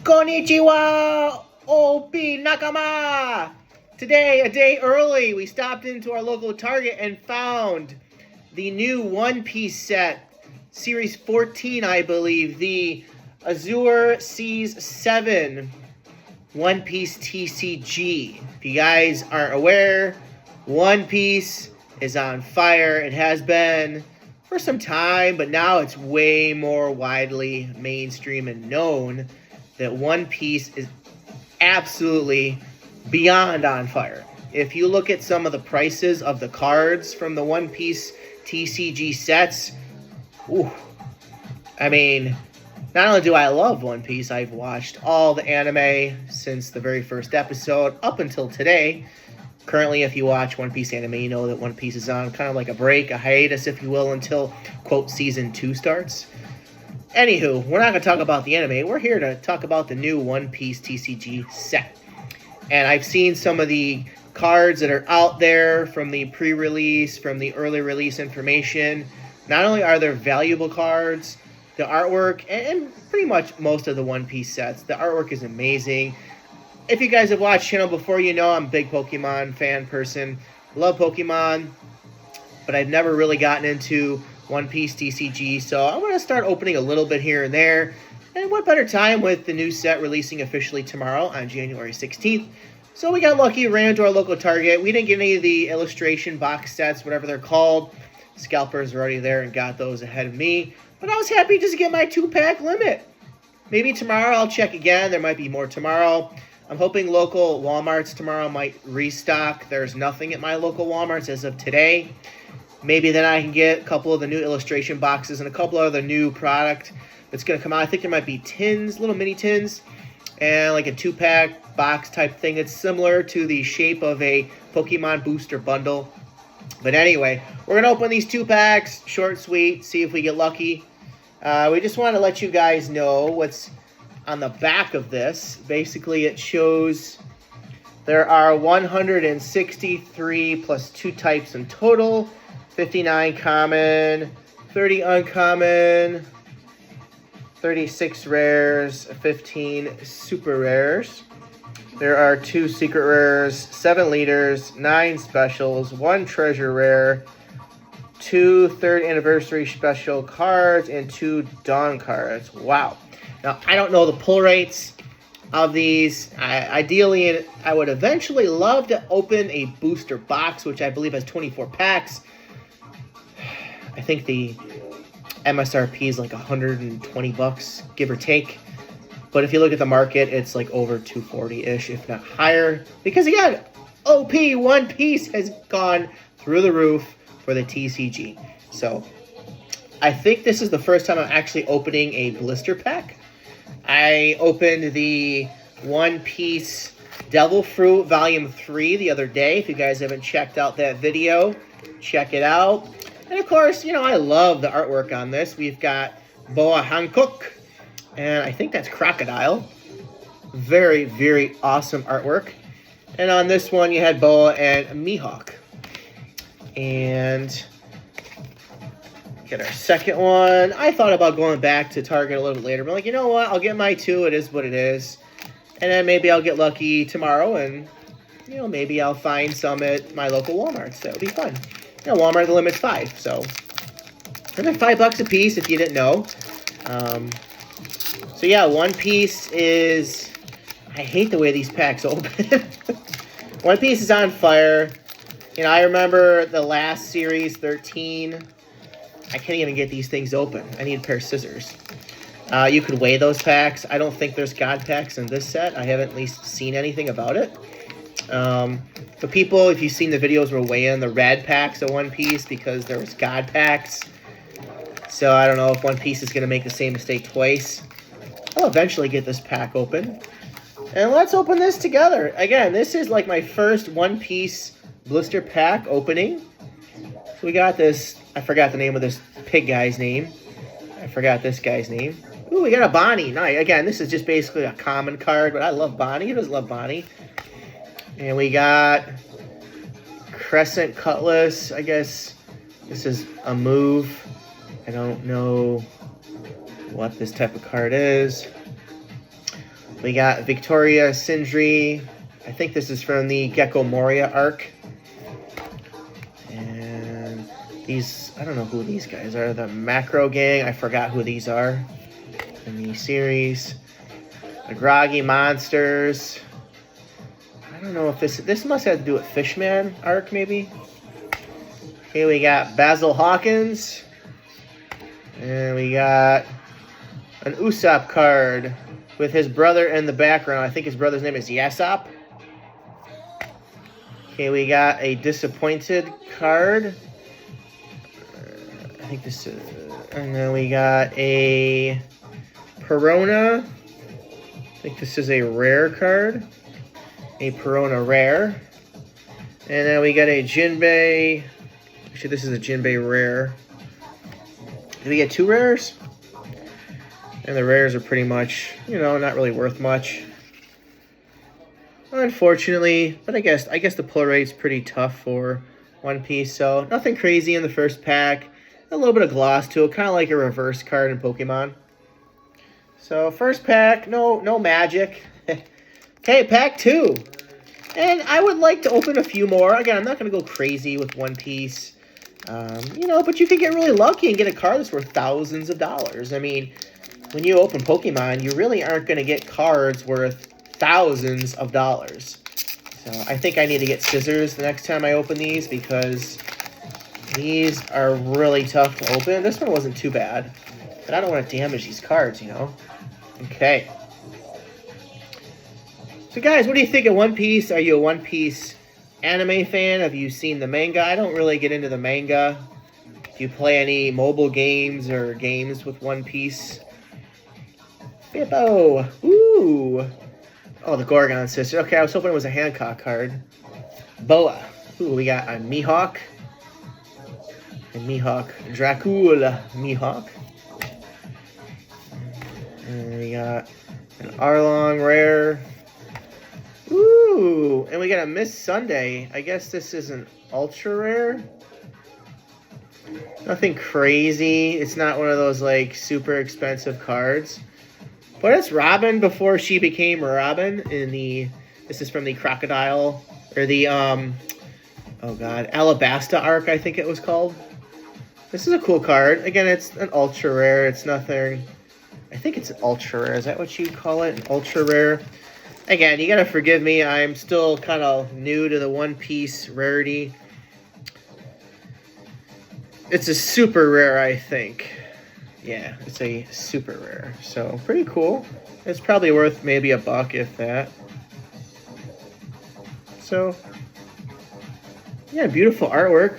Konnichiwa, OP Nakama! Today, a day early, we stopped into our local Target and found the new One Piece set, Series 14, I believe, the Azure Seas 7 One Piece TCG. If you guys aren't aware, One Piece is on fire. It has been for some time, but now it's way more widely mainstream and known that One Piece is absolutely beyond on fire. If you look at some of the prices of the cards from the One Piece TCG sets, I mean, not only do I love One Piece, I've watched all the anime since the very first episode up until today. Currently, if you watch One Piece anime, you know that One Piece is on kind of like a break, a hiatus, if you will, until, quote, Season 2 starts. Anywho, we're not going to talk about the anime. We're here to talk about the new One Piece TCG set. And I've seen some of the cards that are out there from the pre-release, from the early release information. Not only are there valuable cards, the artwork, and pretty much most of the One Piece sets, the artwork is amazing. If you guys have watched the channel before, you know I'm a big Pokemon fan person. Love Pokemon, but I've never really gotten into One Piece TCG, so I'm going to start opening a little bit here and there. And what better time with the new set releasing officially tomorrow on January 16th. So we got lucky, ran into our local Target. We didn't get any of the illustration box sets, whatever they're called. Scalpers are already there and got those ahead of me. But I was happy just to get my 2-pack limit. Maybe tomorrow I'll check again. There might be more tomorrow. I'm hoping local Walmarts tomorrow might restock. There's nothing at my local Walmarts as of today. Maybe then I can get a couple of the new illustration boxes and a couple of the new product that's going to come out. I think there might be tins, little mini tins, and like a 2-pack box type thing. It's similar to the shape of a Pokemon booster bundle. But anyway, we're going to open these 2 packs, short, sweet, see if we get lucky. We just want to let you guys know what's on the back of this. Basically, it shows there are 163 plus 2 types in total, 59 common, 30 uncommon, 36 rares, 15 super rares. There are 2 secret rares, 7 leaders, 9 specials, 1 treasure rare, 2 3rd anniversary special cards, and 2 Dawn cards. Wow. Now, I don't know the pull rates of these. Ideally, I would eventually love to open a booster box, which I believe has 24 packs. I think the MSRP is like $120, give or take. But if you look at the market, it's like over $240-ish, if not higher. Because again, OP One Piece has gone through the roof for the TCG. So, I think this is the first time I'm actually opening a blister pack. I opened the One Piece Devil Fruit Volume 3 the other day. If you guys haven't checked out that video, check it out. And of course, you know, I love the artwork on this. We've got Boa Hancock, and I think that's Crocodile. Very, very awesome artwork. And on this one, you had Boa and Mihawk. And get our second one. I thought about going back to Target a little bit later, but like, you know what? I'll get my 2. It is what it is. And then maybe I'll get lucky tomorrow, and you know, maybe I'll find some at my local Walmart. So it'll be fun. You know, Walmart, the limit's 5, so. And they're $5 a piece if you didn't know. So yeah, One Piece is, I hate the way these packs open. One Piece is on fire. You know, I remember the last series, 13. I can't even get these things open. I need a pair of scissors. You could weigh those packs. I don't think there's God packs in this set. I haven't at least seen anything about it. But people, if you've seen the videos, were weighing the red packs of One Piece because there was God packs. So I don't know if One Piece is going to make the same mistake twice. I'll eventually get this pack open. And let's open this together. Again, this is like my first One Piece blister pack opening. So we got this, I forgot the name of this pig guy's name. I forgot this guy's name. Ooh, we got a Bonnie. Nice. Again, this is just basically a common card, but I love Bonnie. Who doesn't love Bonnie? And we got Crescent Cutlass. I guess this is a move. I don't know what this type of card is. We got Victoria Sindri. I think this is from the Gecko Moria arc. And these, I don't know who these guys are. The Macro Gang, I forgot who these are in the series. The Groggy Monsters. I don't know if this must have to do with Fishman arc, maybe. Okay, we got Basil Hawkins. And we got an Usopp card with his brother in the background. I think his brother's name is Yasopp. Okay, we got a Disappointed card. I think this is... And then we got a Perona. I think this is a rare card. A Perona rare. And then we got a Jinbei. Actually, this is a Jinbei rare. Did we get 2 rares? And the rares are pretty much, you know, not really worth much. Unfortunately, but I guess the pull rate's pretty tough for One Piece, so nothing crazy in the first pack. A little bit of gloss to it, kind of like a reverse card in Pokemon. So first pack, no magic. Okay, pack 2. And I would like to open a few more. Again, I'm not going to go crazy with One Piece. You know, but you can get really lucky and get a card that's worth thousands of dollars. I mean, when you open Pokemon, you really aren't going to get cards worth thousands of dollars. So I think I need to get scissors the next time I open these because these are really tough to open. This one wasn't too bad, but I don't want to damage these cards, you know. Okay. So guys, what do you think of One Piece? Are you a One Piece anime fan? Have you seen the manga? I don't really get into the manga. Do you play any mobile games or games with One Piece? Bippo! Ooh! Oh, the Gorgon Sister. Okay, I was hoping it was a Hancock card. Boa. Ooh, we got a Mihawk. And Mihawk. Dracula Mihawk. And we got an Arlong rare. Ooh! And we got a Miss Sunday. I guess this is an ultra rare. Nothing crazy. It's not one of those, like, super expensive cards. But it's Robin before she became Robin in the... This is from the Crocodile... Or the, oh god, Alabasta arc, I think it was called. This is a cool card. Again, it's an ultra rare. It's nothing... I think it's an ultra rare. Is that what you call it? An ultra rare? Again, you gotta forgive me. I'm still kind of new to the One Piece rarity. It's a super rare, I think. Yeah, it's a super rare. So, pretty cool. It's probably worth maybe $1, if that. So, yeah, beautiful artwork.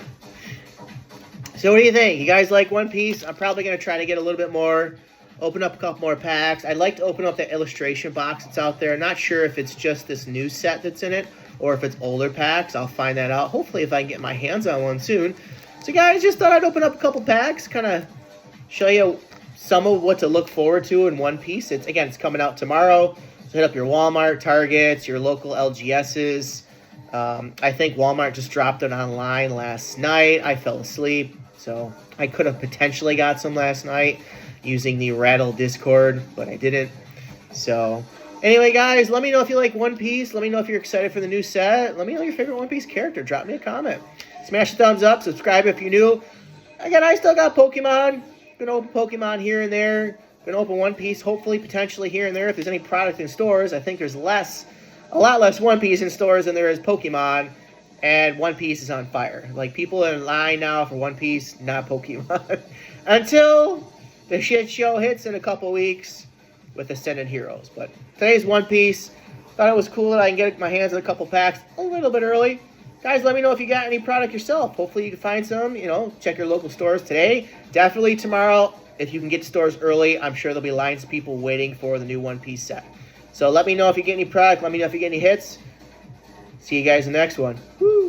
So, what do you think? You guys like One Piece? I'm probably going to try to get a little bit more. Open up a couple more packs. I'd like to open up the illustration box that's out there. I'm not sure if it's just this new set that's in it or if it's older packs. I'll find that out. Hopefully, if I can get my hands on one soon. So, guys, just thought I'd open up a couple packs. Kind of show you some of what to look forward to in One Piece. It's coming out tomorrow. So hit up your Walmart, Targets, your local LGSs. I think Walmart just dropped it online last night. I fell asleep, so I could have potentially got some last night using the Rattle Discord, but I didn't. So anyway, guys, let me know if you like One Piece. Let me know if you're excited for the new set. Let me know your favorite One Piece character. Drop me a comment. Smash the thumbs up. Subscribe if you're new. Again, I still got Pokemon. Gonna open Pokemon here and there. Gonna open One Piece, hopefully, potentially here and there. If there's any product in stores, I think there's a lot less One Piece in stores than there is Pokemon. And One Piece is on fire. Like, people are in line now for One Piece, not Pokemon. Until the shit show hits in a couple weeks with Ascended Heroes. But today's One Piece. Thought it was cool that I can get my hands on a couple packs a little bit early. Guys, let me know if you got any product yourself. Hopefully you can find some. You know, check your local stores today. Definitely tomorrow. If you can get to stores early, I'm sure there'll be lines of people waiting for the new One Piece set. So let me know if you get any product. Let me know if you get any hits. See you guys in the next one. Woo!